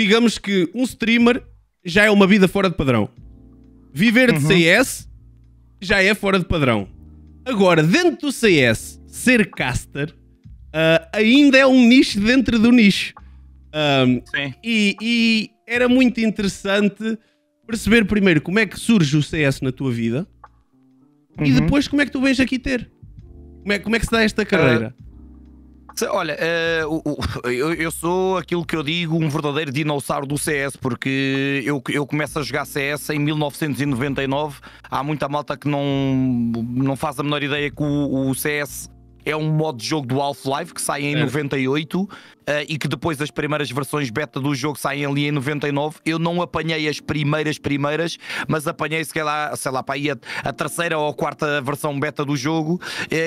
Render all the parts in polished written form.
digamos que um streamer já é uma vida fora de padrão. Viver de CS já é fora de padrão. Agora, dentro do CS, ser caster ainda é um nicho dentro do nicho. Sim. E era muito interessante perceber primeiro como é que surge o CS na tua vida e depois como é que tu vens aqui ter. Como é que se dá esta carreira? Olha, eu sou aquilo que eu digo, um verdadeiro dinossauro do CS, porque eu começo a jogar CS em 1999. Há muita malta que não faz a menor ideia que o CS é um modo de jogo do Half-Life que sai em 98 e que depois as primeiras versões beta do jogo saem ali em 99. Eu não apanhei as primeiras, mas apanhei sei lá, para aí a terceira ou a quarta versão beta do jogo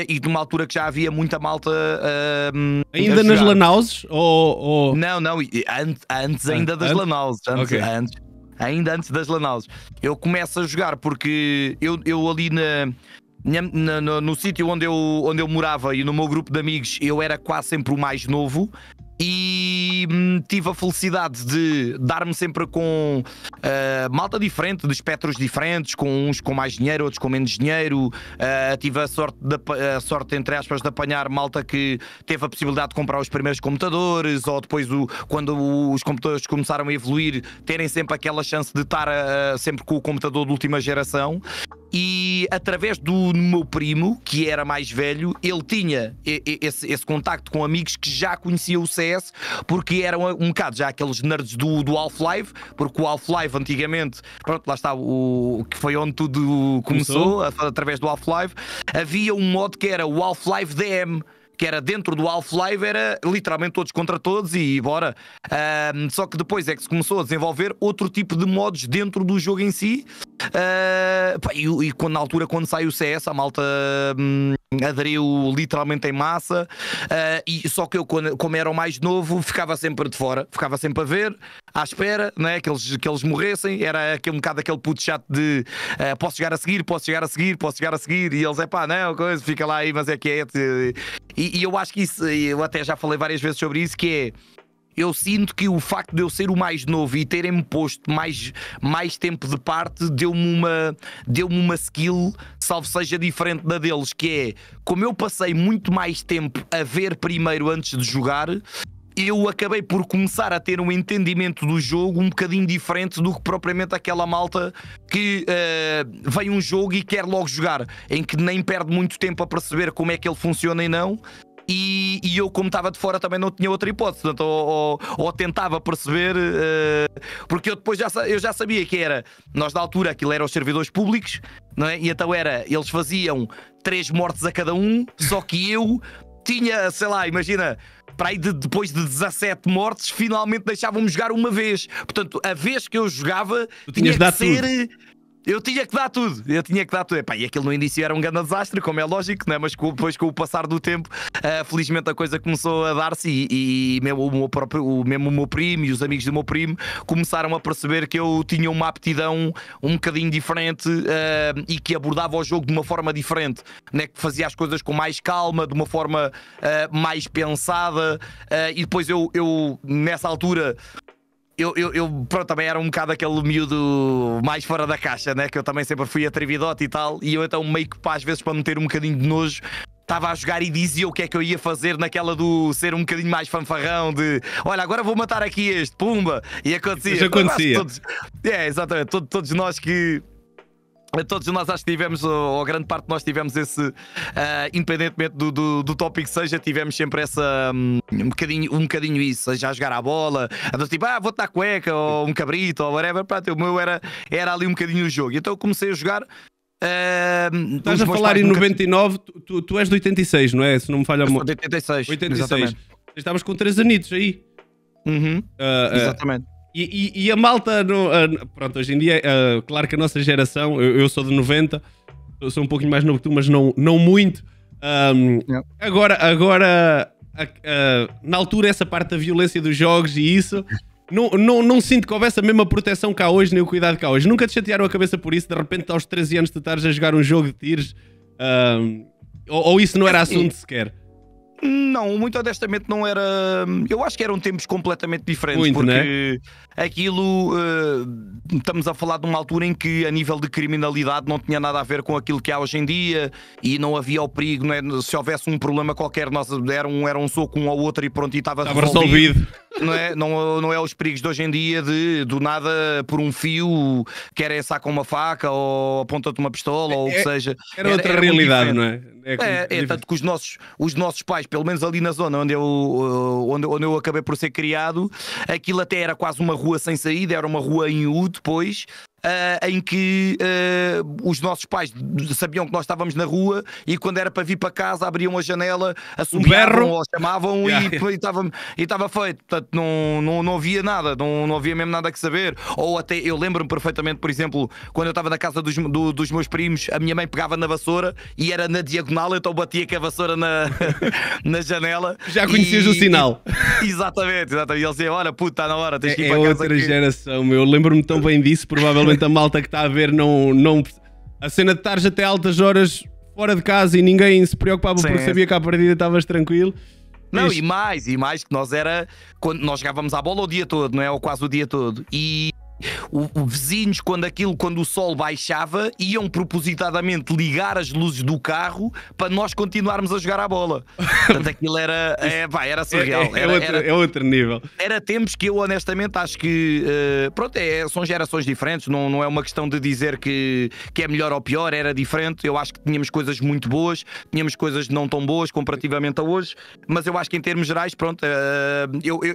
e de uma altura que já havia muita malta ainda nas LAN houses? Ou... Não, antes ainda das LAN houses. Ainda antes das LAN houses. Eu começo a jogar porque eu ali no sítio onde eu morava e no meu grupo de amigos, eu era quase sempre o mais novo e tive a felicidade de dar-me sempre com malta diferente, de espectros diferentes, com uns com mais dinheiro, outros com menos dinheiro. Tive a sorte, entre aspas, de apanhar malta que teve a possibilidade de comprar os primeiros computadores, ou depois, quando os computadores começaram a evoluir, terem sempre aquela chance de estar sempre com o computador de última geração. E através do meu primo, que era mais velho, ele tinha esse contacto com amigos que já conheciam o CS, porque eram um bocado já aqueles nerds do Half-Life, porque o Half-Life antigamente, pronto, lá está, que foi onde tudo começou. Através do Half-Life, havia um modo que era o Half-Life DM, que era dentro do Half-Life, era literalmente todos contra todos e bora. Só que depois é que se começou a desenvolver outro tipo de modos dentro do jogo em si. E na altura, quando saiu o CS, a malta aderiu literalmente em massa. Só que eu, como era o mais novo, ficava sempre de fora, ficava sempre a ver, à espera, né, que eles morressem. Era um bocado aquele puto chato de posso chegar a seguir, posso chegar a seguir, posso chegar a seguir, e eles não, coisa, fica lá aí, mas é que é. E eu acho que isso, eu até já falei várias vezes sobre isso, que é, eu sinto que o facto de eu ser o mais novo e terem-me posto mais tempo de parte deu-me uma skill, salvo seja diferente da deles, que é, como eu passei muito mais tempo a ver primeiro antes de jogar, eu acabei por começar a ter um entendimento do jogo um bocadinho diferente do que propriamente aquela malta que vem um jogo e quer logo jogar, em que nem perde muito tempo a perceber como é que ele funciona e não. E eu, como estava de fora, também não tinha outra hipótese, portanto, ou tentava perceber, porque eu depois eu já sabia que era, nós na altura aquilo era os servidores públicos, não é? E então eles faziam 3 mortes a cada um, só que eu tinha, sei lá, imagina, para aí depois de 17 mortes, finalmente deixavam-me jogar uma vez. Portanto, a vez que eu jogava, tinha que ser... Eu tinha que dar tudo, Epá, e aquilo no início era um grande desastre, como é lógico, né? Mas depois, com o passar do tempo, felizmente a coisa começou a dar-se e mesmo o meu primo e os amigos do meu primo começaram a perceber que eu tinha uma aptidão um bocadinho diferente e que abordava o jogo de uma forma diferente, né? Que fazia as coisas com mais calma, de uma forma mais pensada, e depois eu nessa altura... Pronto, também era um bocado aquele miúdo mais fora da caixa, né? Que eu também sempre fui atrevidote e tal. E eu então meio que às vezes, para meter um bocadinho de nojo, estava a jogar e dizia o que é que eu ia fazer naquela do ser um bocadinho mais fanfarrão, de olha, agora vou matar aqui este, pumba. E acontecia. Isso acontecia. Exatamente, todos nós que... Todos nós acho que tivemos, ou grande parte de nós tivemos esse, independentemente do tópico que seja, tivemos sempre essa, um bocadinho isso, seja a jogar à bola, tipo, vou-te dar cueca, ou um cabrito, ou whatever. Pronto, o meu era ali um bocadinho o jogo. Então eu comecei a jogar. Estás a falar em 99, tu és de 86, não é? Se não me falha muito. 86. 86. Estavas com 3 anitos aí. Exatamente. E a malta, pronto, hoje em dia, claro que a nossa geração, eu sou de 90, eu sou um pouquinho mais novo que tu, mas não muito. Agora na altura, essa parte da violência dos jogos e isso, não sinto que houvesse a mesma proteção cá hoje, nem o cuidado cá hoje. Nunca te chatearam a cabeça por isso, de repente aos 13 anos tu estares a jogar um jogo de tiros, ou isso não era assunto sequer? Não, muito honestamente não era. Eu acho que eram tempos completamente diferentes, muito, porque aquilo estamos a falar de uma altura em que a nível de criminalidade não tinha nada a ver com aquilo que há hoje em dia e não havia o perigo, não é? Se houvesse um problema qualquer, nós era um soco um ao outro e pronto, e estava resolvido. Não é os perigos de hoje em dia de do nada por um fio querem sacar uma faca ou a ponta de uma pistola ou o que seja. Era outra realidade, não é? Tanto que os nossos pais, pelo menos ali na zona onde eu acabei por ser criado, aquilo até era quase uma rua sem saída, era uma rua em U depois. Em que os nossos pais sabiam que nós estávamos na rua e quando era para vir para casa abriam a janela, assobiavam ou chamavam e estava feito. Portanto, não havia nada, não havia mesmo nada que saber. Ou até eu lembro-me perfeitamente, por exemplo, quando eu estava na casa dos meus primos, a minha mãe pegava na vassoura e era na diagonal, então batia com a vassoura na janela. Já conhecias o sinal. Exatamente. E ele dizia: olha, puto, está na hora, tens que ir para casa. É outra aqui. geração, eu lembro-me tão bem disso, provavelmente. A malta que está a ver não a cena de estares até altas horas fora de casa e ninguém se preocupava porque sabia que à partida estavas tranquilo. Não, e mais que nós era quando nós jogávamos à bola o dia todo, não é? Ou quase o dia todo. E vizinhos, quando o sol baixava, iam propositadamente ligar as luzes do carro para nós continuarmos a jogar à bola. Portanto, aquilo era surreal. É outro nível. Era tempos que eu honestamente acho que são gerações diferentes, não é uma questão de dizer que é melhor ou pior, era diferente. Eu acho que tínhamos coisas muito boas, tínhamos coisas não tão boas comparativamente a hoje, mas eu acho que em termos gerais,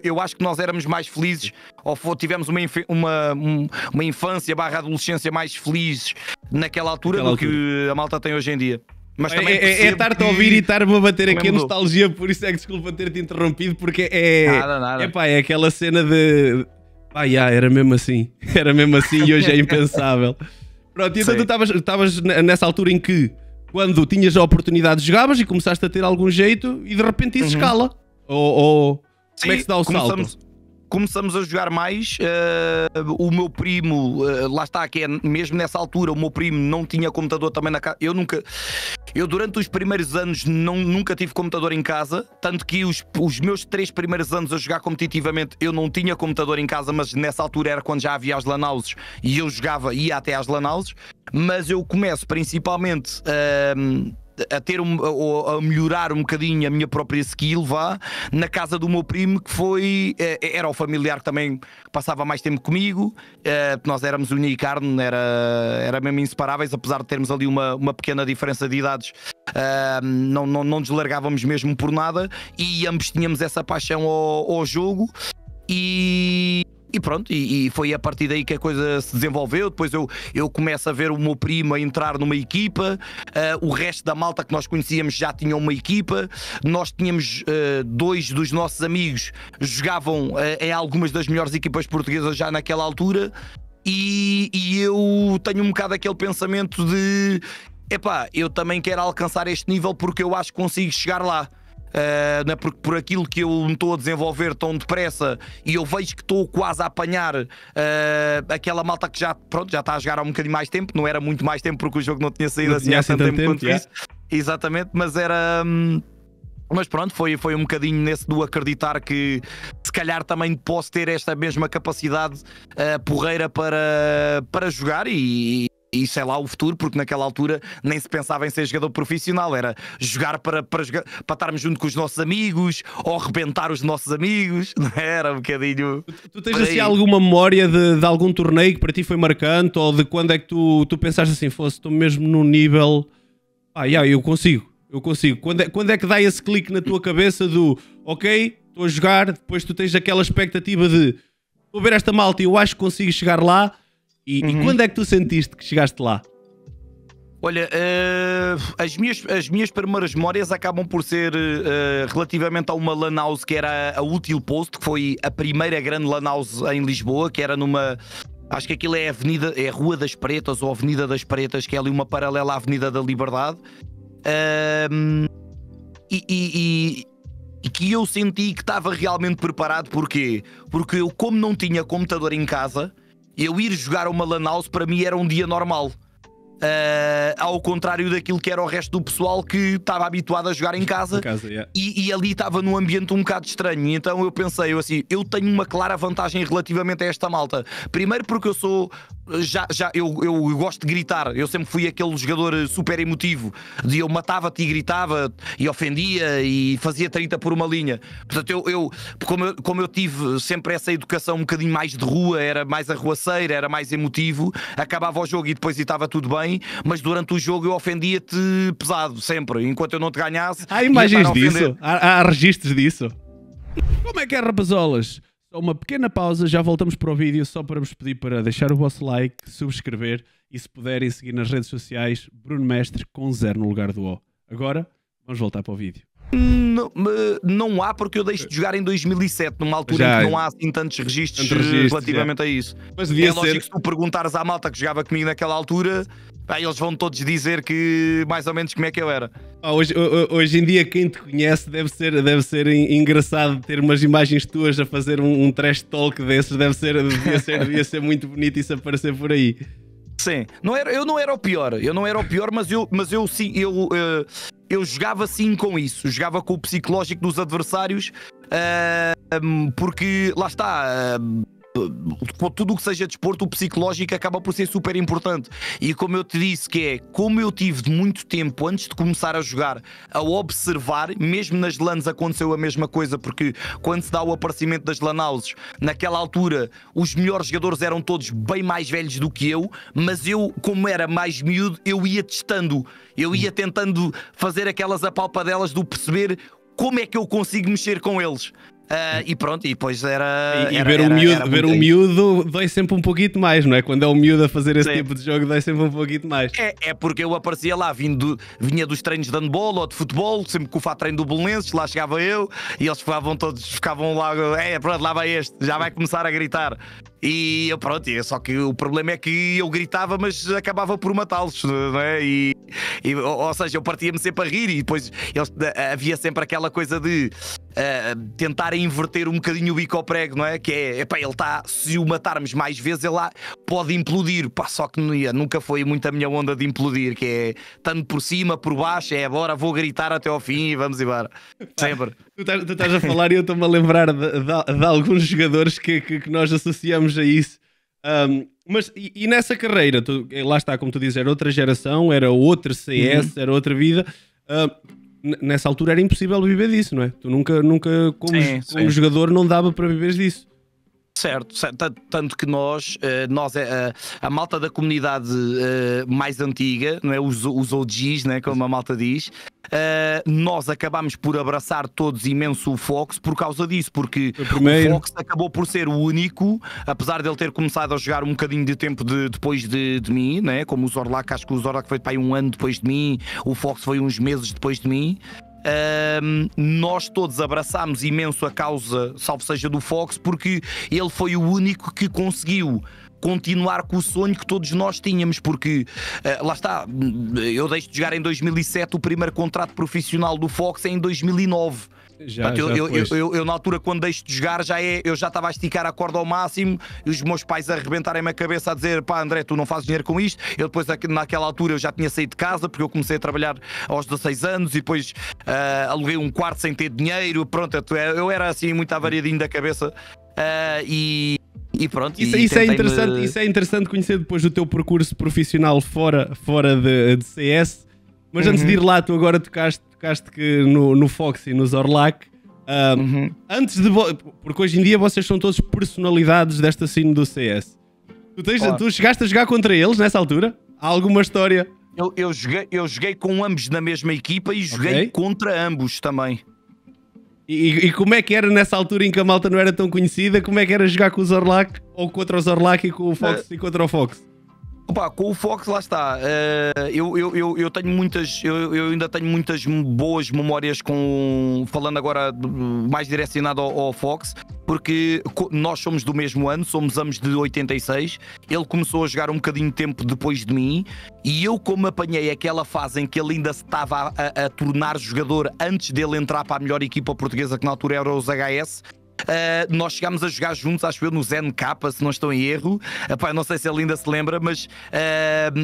eu acho que nós éramos mais felizes ou tivemos uma infância / adolescência mais feliz naquela altura do que a malta tem hoje em dia. Mas também é estar-te a ouvir e estar-me a bater aqui a nostalgia, por isso é que desculpa ter-te interrompido, porque nada. É aquela cena de era mesmo assim e hoje é impensável. Pronto, então tu estavas nessa altura em que quando tinhas a oportunidade jogavas e começaste a ter algum jeito e de repente isso escala ou como é que se dá o salto? Começamos a jogar mais. O meu primo, lá está, que é mesmo nessa altura, o meu primo não tinha computador também na casa. Eu durante os primeiros anos nunca tive computador em casa, tanto que os meus 3 primeiros anos a jogar competitivamente eu não tinha computador em casa, mas nessa altura era quando já havia as LAN houses e eu ia até às LAN houses. Mas eu começo principalmente a ter a melhorar um bocadinho a minha própria skill na casa do meu primo, que era o familiar que também passava mais tempo comigo. Nós éramos unha e carne, era mesmo inseparáveis, apesar de termos ali uma pequena diferença de idades. Não deslargávamos mesmo por nada e ambos tínhamos essa paixão ao jogo. E pronto, e foi a partir daí que a coisa se desenvolveu. Depois eu começo a ver o meu primo a entrar numa equipa, o resto da malta que nós conhecíamos já tinha uma equipa. Nós tínhamos 2 dos nossos amigos jogavam em algumas das melhores equipas portuguesas já naquela altura. E eu tenho um bocado aquele pensamento de eu também quero alcançar este nível porque eu acho que consigo chegar lá. Porque por aquilo que eu me estou a desenvolver tão depressa e eu vejo que estou quase a apanhar aquela malta que já está a jogar há um bocadinho mais tempo. Não era muito mais tempo porque o jogo não tinha saído assim há tanto tempo quanto isso. Exatamente, mas era... Mas pronto, foi um bocadinho nesse do acreditar que se calhar também posso ter esta mesma capacidade porreira para jogar e sei lá o futuro, porque naquela altura nem se pensava em ser jogador profissional, era jogar para estarmos junto com os nossos amigos ou arrebentar os nossos amigos, não era um bocadinho... Tu tens assim alguma memória de algum torneio que para ti foi marcante ou de quando é que tu pensaste assim, estou mesmo num nível, eu consigo. Quando é que dá esse clique na tua cabeça do ok, estou a jogar, depois tu tens aquela expectativa de vou ver esta malta e eu acho que consigo chegar lá. E quando é que tu sentiste que chegaste lá? Olha, as minhas primeiras memórias acabam por ser relativamente a uma LAN house que era a Útil Posto, que foi a primeira grande LAN house em Lisboa, que era numa... Acho que aquilo é a Rua das Pretas ou Avenida das Pretas, que é ali uma paralela à Avenida da Liberdade. E que eu senti que estava realmente preparado. Porquê? Porque eu, como não tinha computador em casa, eu ir jogar uma LAN house para mim era um dia normal. ao contrário daquilo que era o resto do pessoal que estava habituado a jogar em casa, yeah. e ali estava num ambiente um bocado estranho. E então eu pensei, eu tenho uma clara vantagem relativamente a esta malta. Primeiro porque eu sou... eu gosto de gritar. Eu sempre fui aquele jogador super emotivo, de eu matava-te e gritava e ofendia e fazia 30 por uma linha. Portanto, como eu tive sempre essa educação um bocadinho mais de rua, era mais arruaceiro, era mais emotivo, acabava o jogo e depois estava tudo bem, mas durante o jogo eu ofendia-te pesado, sempre, enquanto eu não te ganhasse. Há imagens disso? Há registros disso? Como é que é, rapazolas? Só uma pequena pausa, já voltamos para o vídeo, só para vos pedir para deixar o vosso like, subscrever e, se puderem, seguir nas redes sociais Bruno Mestre com 0 no lugar do O. Agora, vamos voltar para o vídeo. Não há, porque eu deixo de jogar em 2007, numa altura em que não há assim tantos registros relativamente a isso. Mas devia lógico ser... que se tu perguntares à malta que jogava comigo naquela altura, eles vão todos dizer que mais ou menos como é que eu era. Hoje em dia quem te conhece deve ser engraçado ter umas imagens tuas a fazer um trash talk desses, devia ser muito bonito isso aparecer por aí. Sim, eu não era o pior, mas eu jogava sim com isso, jogava com o psicológico dos adversários, porque lá está, tudo o que seja desporto, o psicológico acaba por ser super importante. E como eu te disse, como eu tive muito tempo antes de começar a jogar a observar, mesmo nas LANs aconteceu a mesma coisa, porque quando se dá o aparecimento das LAN houses, naquela altura os melhores jogadores eram todos bem mais velhos do que eu, mas eu, como era mais miúdo, eu ia testando, eu ia tentando fazer aquelas apalpadelas do perceber como é que eu consigo mexer com eles. E pronto, e depois ver um miúdo dói sempre um pouquinho mais, não é? Quando é um miúdo a fazer esse tipo de jogo, dói sempre um pouquinho mais. É porque eu aparecia lá, vinha dos treinos de handball ou de futebol, sempre que o fato treino do Belenenses, lá chegava eu e eles ficavam lá, pronto, lá vai este, já vai começar a gritar. E eu, pronto, só que o problema é que eu gritava, mas acabava por matá-los, não é? Ou seja, eu partia-me sempre a rir e depois havia sempre aquela coisa de tentar inverter um bocadinho o bico ao prego, não é? Que ele está, se o matarmos mais vezes, ele lá pode implodir. Só que nunca foi muito a minha onda de implodir, que é tanto por cima, por baixo, agora vou gritar até ao fim e vamos embora. Sempre. Tu estás a falar e eu estou-me a lembrar de alguns jogadores que nós associamos a isso. Mas e nessa carreira, lá está, como tu dizes, era outra geração, era outro CS, era outra vida. Nessa altura era impossível viver disso, não é? Tu nunca como jogador, não dava para viveres disso. Certo, tanto que nós a malta da comunidade mais antiga, não é? Os OGs, né? Como a malta diz, nós acabámos por abraçar todos imenso o Fox por causa disso, porque o Fox acabou por ser o único, apesar de ele ter começado a jogar um bocadinho de tempo depois de mim, né? Como o Zorlak, acho que o Zorlak foi para aí 1 ano depois de mim, o Fox foi uns meses depois de mim. Nós todos abraçámos imenso a causa, salvo seja do Fox, porque ele foi o único que conseguiu continuar com o sonho que todos nós tínhamos, porque lá está, eu deixo de jogar em 2007, o primeiro contrato profissional do Fox é em 2009. Eu na altura, quando deixo de jogar, eu já estava a esticar a corda ao máximo e os meus pais a arrebentarem-me a cabeça a dizer: pá, André, tu não fazes dinheiro com isto. Eu depois, naquela altura, eu já tinha saído de casa, porque eu comecei a trabalhar aos 16 anos e depois aluguei um quarto sem ter dinheiro. Pronto, eu era assim muito avariadinho da cabeça. E pronto. Isso é interessante conhecer depois do teu percurso profissional fora de CS. Mas antes de ir lá, tu agora tocaste que no Fox e no Zorlak. Antes de porque hoje em dia vocês são todos personalidades desta cena do CS. Tu chegaste a jogar contra eles nessa altura? Há alguma história? Eu joguei com ambos na mesma equipa e joguei contra ambos também. E como é que era nessa altura em que a malta não era tão conhecida? Como é que era jogar com o Zorlak ou contra o Zorlak e com o Fox e contra o Fox? Opa, com o Fox, lá está. Eu tenho muitas. Eu ainda tenho muitas boas memórias falando agora mais direcionado ao Fox, porque nós somos do mesmo ano, somos ambos de 86. Ele começou a jogar um bocadinho de tempo depois de mim, e eu, como apanhei aquela fase em que ele ainda se estava a tornar jogador antes dele entrar para a melhor equipa portuguesa, que na altura era os HS. nós chegámos a jogar juntos, acho eu, no ZNK, se não estou em erro. Epá, não sei se ele ainda se lembra, mas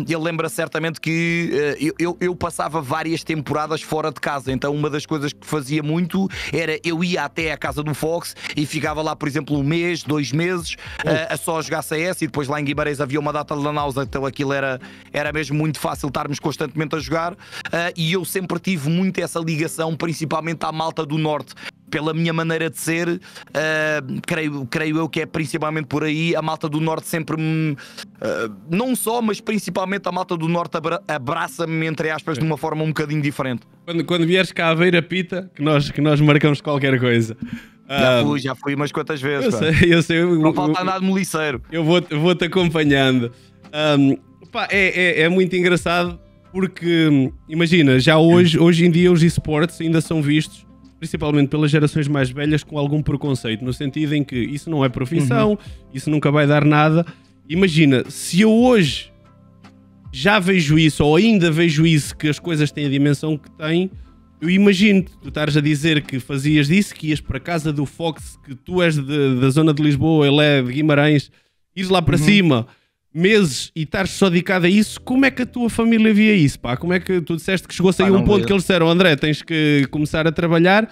ele lembra certamente que eu passava várias temporadas fora de casa. Então uma das coisas que fazia muito era eu ia até à casa do Fox e ficava lá, por exemplo, 1 mês, 2 meses a só jogar CS, e depois lá em Guimarães havia uma data de lan house, então aquilo era mesmo muito fácil estarmos constantemente a jogar, e eu sempre tive muito essa ligação, principalmente à malta do Norte. Pela minha maneira de ser, creio eu que é principalmente por aí. A malta do Norte sempre me, não só, mas principalmente a malta do Norte abraça-me, entre aspas, de uma forma um bocadinho diferente. Quando vieres cá a ver a pita, que nós marcamos qualquer coisa. Já fui umas quantas vezes. Eu sei. Não falta nada de moliceiro. Eu vou-te acompanhando. É muito engraçado porque, imagina, já hoje em dia os esportes ainda são vistos, principalmente pelas gerações mais velhas, com algum preconceito, no sentido em que isso não é profissão, isso nunca vai dar nada. Imagina, se eu hoje já vejo isso, ou ainda vejo isso, que as coisas têm a dimensão que têm, eu imagino tu estares a dizer que fazias disso, que ias para a casa do Fox, que tu és da zona de Lisboa, ele é de Guimarães, ires lá para cima meses e estares só dedicado a isso. Como é que a tua família via isso, pá? Como é que tu disseste que chegou-se aí um ponto que eles disseram, André, tens que começar a trabalhar,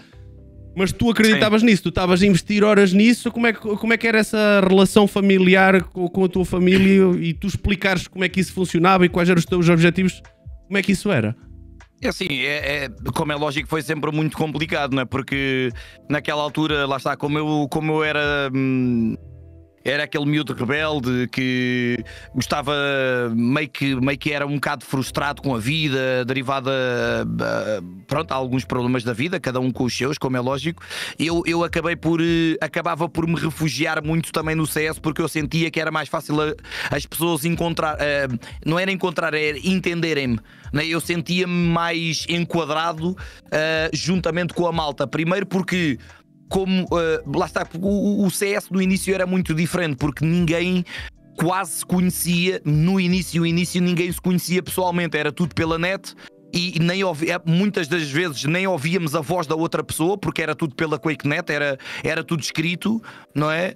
mas tu acreditavas nisso, tu estavas a investir horas nisso. Como é que era essa relação familiar com a tua família, e tu explicares como é que isso funcionava e quais eram os teus objetivos? Como é que isso era? Assim, como é lógico, foi sempre muito complicado, não é? Porque naquela altura, lá está, como eu era aquele miúdo rebelde que gostava, meio que era um bocado frustrado com a vida, derivada, pronto, a alguns problemas da vida, cada um com os seus, como é lógico. Eu acabava por me refugiar muito também no CS, porque eu sentia que era mais fácil as pessoas encontrar, não era encontrar, era entenderem-me. Eu sentia-me mais enquadrado juntamente com a malta. Primeiro porque, como lá está, o CS no início era muito diferente, porque ninguém quase se conhecia. No início ninguém se conhecia pessoalmente, era tudo pela net, e muitas das vezes nem ouvíamos a voz da outra pessoa, porque era tudo pela QuakeNet, era tudo escrito, não é?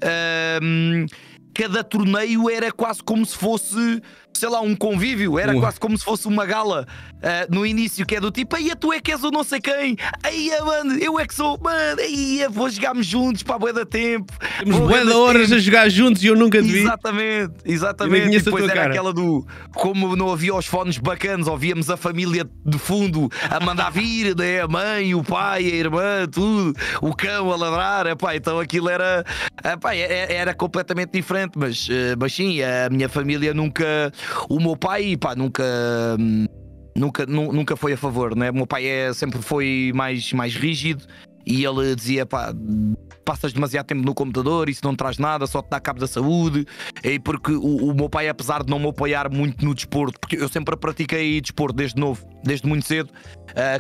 Cada torneio era quase como se fosse, sei lá, um convívio, era quase como se fosse uma gala no início, que é do tipo, aí tu é que és o não sei quem, aí mano, eu é que sou, mano, aí vou jogarmos juntos para a bué da tempo. Temos bué de horas a jogar juntos e eu nunca te vi. Exatamente. E depois era aquela do, como não havia os fones bacanas, ouvíamos a família de fundo a mandar vir, né? A mãe, o pai, a irmã, tudo, o cão a ladrar, epá, então aquilo era completamente diferente. Mas sim, a minha família nunca, o meu pai, pá, nunca foi a favor, né? O meu pai sempre foi mais rígido, e ele dizia, pá, passas demasiado tempo no computador, isso não traz nada, só te dá cabo da saúde. E porque o meu pai, apesar de não me apoiar muito no desporto, porque eu sempre pratiquei desporto desde novo, desde muito cedo,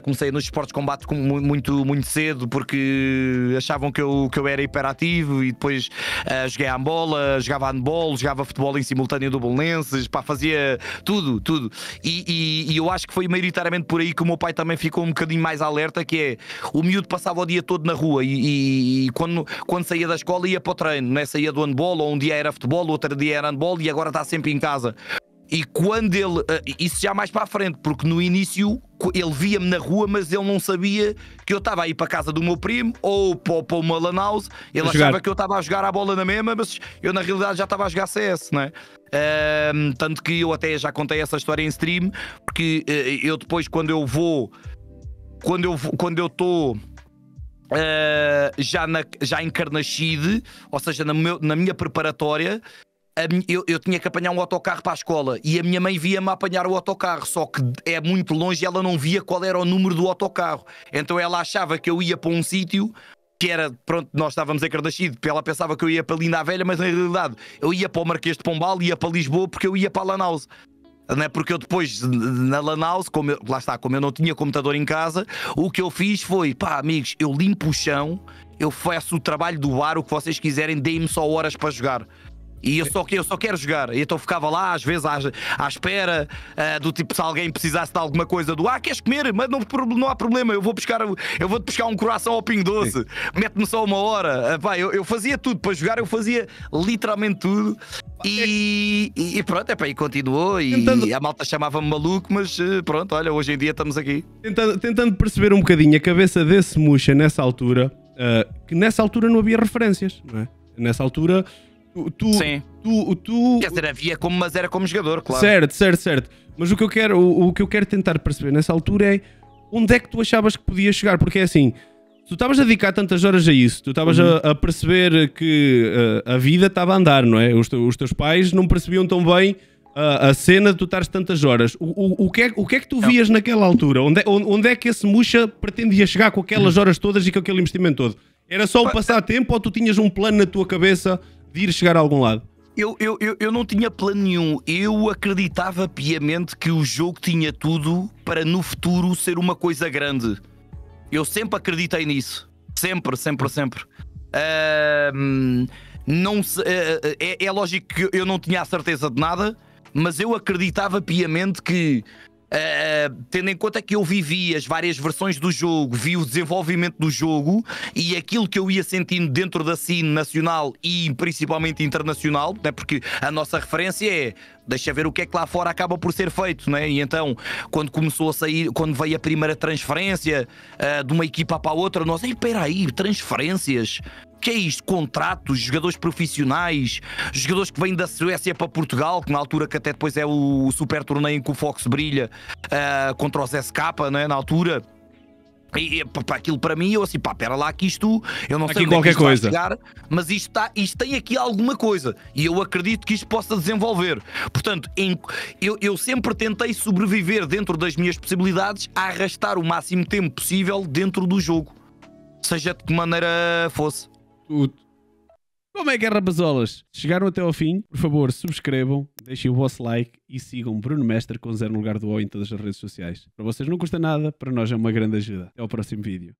comecei nos esportes de combate muito cedo, porque achavam que eu era hiperativo, e depois joguei à bola, jogava handball, jogava futebol em simultâneo do Belenenses, pá, fazia tudo. E eu acho que foi maioritariamente por aí que o meu pai também ficou um bocadinho mais alerta, que é, o miúdo passava o dia todo na rua, e quando saía da escola ia para o treino, né? Saía do handball, ou um dia era futebol, outro dia era handball, e agora está sempre em casa. E quando ele, isso já mais para a frente, porque no início ele via-me na rua, mas ele não sabia que eu estava a ir para a casa do meu primo ou para uma lan house. Ele achava que eu estava a jogar a bola na mesma, mas eu na realidade já estava a jogar CS, não é? Tanto que eu até já contei essa história em stream, porque eu depois, quando eu estou já em Carnaxide, ou seja, na minha preparatória, eu tinha que apanhar um autocarro para a escola, e a minha mãe via-me apanhar o autocarro, só que é muito longe e ela não via qual era o número do autocarro. Então ela achava que eu ia para um sítio que era, pronto, nós estávamos em Carnaxide, ela pensava que eu ia para Linda a Velha, mas na realidade eu ia para o Marquês de Pombal, ia para Lisboa, porque eu ia para a lan house. Não é? Porque eu depois, na lan house, como eu não tinha computador em casa, o que eu fiz foi, pá, amigos, eu limpo o chão, eu faço o trabalho do bar, o que vocês quiserem, deem-me só horas para jogar. E eu só quero jogar. E então ficava lá, às vezes, à espera do tipo, se alguém precisasse de alguma coisa, queres comer? Mas não há problema, eu vou-te buscar um coração ao Pingo Doce. Mete-me só 1 hora. Pá, eu fazia tudo. Para jogar eu fazia literalmente tudo. E pronto, e continuou. E a malta chamava-me maluco, mas pronto, olha, hoje em dia estamos aqui. Tentando perceber um bocadinho a cabeça desse Muxa nessa altura, que nessa altura não havia referências, não é? Nessa altura... Sim. Quer dizer, havia mas era como jogador, claro. Certo. Mas o que eu quero tentar perceber nessa altura é onde é que tu achavas que podia chegar, porque é assim, tu estavas a dedicar tantas horas a isso, tu estavas a perceber que a vida estava a andar, não é? Os teus pais não percebiam tão bem a cena de tu estares tantas horas. O que é que tu vias naquela altura? Onde é que esse Muxa pretendia chegar com aquelas horas todas e com aquele investimento todo? Era só um passatempo ou tu tinhas um plano na tua cabeça de ir chegar a algum lado? Eu não tinha plano nenhum. Eu acreditava piamente que o jogo tinha tudo para no futuro ser uma coisa grande. Eu sempre acreditei nisso. Sempre. É lógico que eu não tinha a certeza de nada, mas eu acreditava piamente que, tendo em conta que eu vivi as várias versões do jogo, vi o desenvolvimento do jogo e aquilo que eu ia sentindo dentro da scene nacional e principalmente internacional, né? Porque a nossa referência é, deixa ver o que é que lá fora acaba por ser feito, né? E então, quando começou a sair, quando veio a primeira transferência de uma equipa para a outra, nós, espera aí, transferências? Que é isto? Contratos, jogadores profissionais, jogadores que vêm da Suécia para Portugal, que na altura que até depois é o super torneio em que o Fox brilha contra os SK, né, na altura. E para aquilo para mim, eu assim, pera lá que isto, eu não sei aqui qualquer coisa, chegar, mas isto tem aqui alguma coisa e eu acredito que isto possa desenvolver. Portanto, eu sempre tentei sobreviver dentro das minhas possibilidades a arrastar o máximo tempo possível dentro do jogo, seja de que maneira fosse. Como é que é, rapazolas? Se chegaram até ao fim, por favor, subscrevam, deixem o vosso like e sigam Bruno Mestre com 0 no lugar do O em todas as redes sociais. Para vocês não custa nada, para nós é uma grande ajuda. Até ao próximo vídeo.